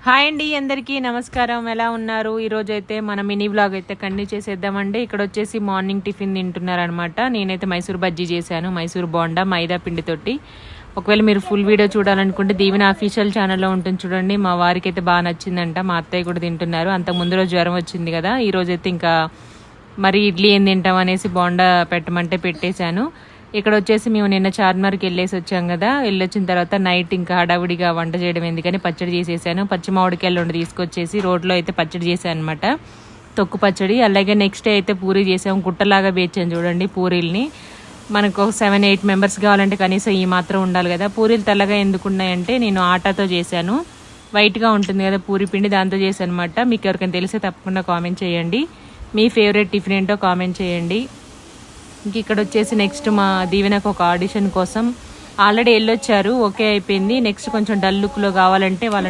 Hi అండి, అందరికీ నమస్కారం. ఎలా ఉన్నారు? ఈరోజు అయితే మన మినీ వ్లాగ్ అయితే కంటిన్యూ చేసేద్దామండి. ఇక్కడ వచ్చేసి మార్నింగ్ టిఫిన్ తింటున్నారనమాట. నేనైతే మైసూర్ బజ్జీ చేశాను, మైసూర్ బోండా మైదా పిండితోటి. ఒకవేళ మీరు ఫుల్ వీడియో చూడాలనుకుంటే దీవెన అఫీషియల్ ఛానల్లో ఉంటుంది చూడండి. మా వారికి అయితే బాగా నచ్చిందంట, మా అత్తయ్య కూడా తింటున్నారు. అంతకు ముందు రోజు జ్వరం వచ్చింది కదా, ఈ రోజు అయితే ఇంకా మరి ఇడ్లీ ఏం తింటాం అనేసి బోండా పెట్టమంటే పెట్టేశాను. ఇక్కడ వచ్చేసి మేము నిన్న చార్మినార్కి వెళ్ళేసి వచ్చాం కదా, వెళ్ళొచ్చిన తర్వాత నైట్ ఇంకా హడావుడిగా వంట చేయడం ఎందుకని పచ్చడి చేసేసాను. పచ్చి మామిడికాయలు ఉండి తీసుకొచ్చేసి రోడ్లో అయితే పచ్చడి చేశాను అనమాట, తొక్కు పచ్చడి. అలాగే నెక్స్ట్ డే అయితే పూరీ చేసాము, గుట్టలాగా వేచాను చూడండి పూరీల్ని. మనకు 7-8 మెంబర్స్ కావాలంటే కనీసం ఈ మాత్రం ఉండాలి కదా. పూరీలు తెల్లగా ఎందుకు ఉన్నాయంటే నేను ఆటాతో చేశాను, వైట్గా ఉంటుంది కదా పూరి పిండి, దాంతో చేశాను అనమాట. మీకు ఎవరికైనా తెలిస్తే తప్పకుండా కామెంట్ చేయండి, మీ ఫేవరెట్ టిఫిన్ ఏంటో కామెంట్ చేయండి. ఇంక ఇక్కడ వచ్చేసి నెక్స్ట్ మా దీవెనకు ఒక ఆడిషన్ కోసం ఆల్రెడీ వెళ్ళొచ్చారు, ఓకే అయిపోయింది. నెక్స్ట్ కొంచెం డల్ లుక్లో కావాలంటే వాళ్ళ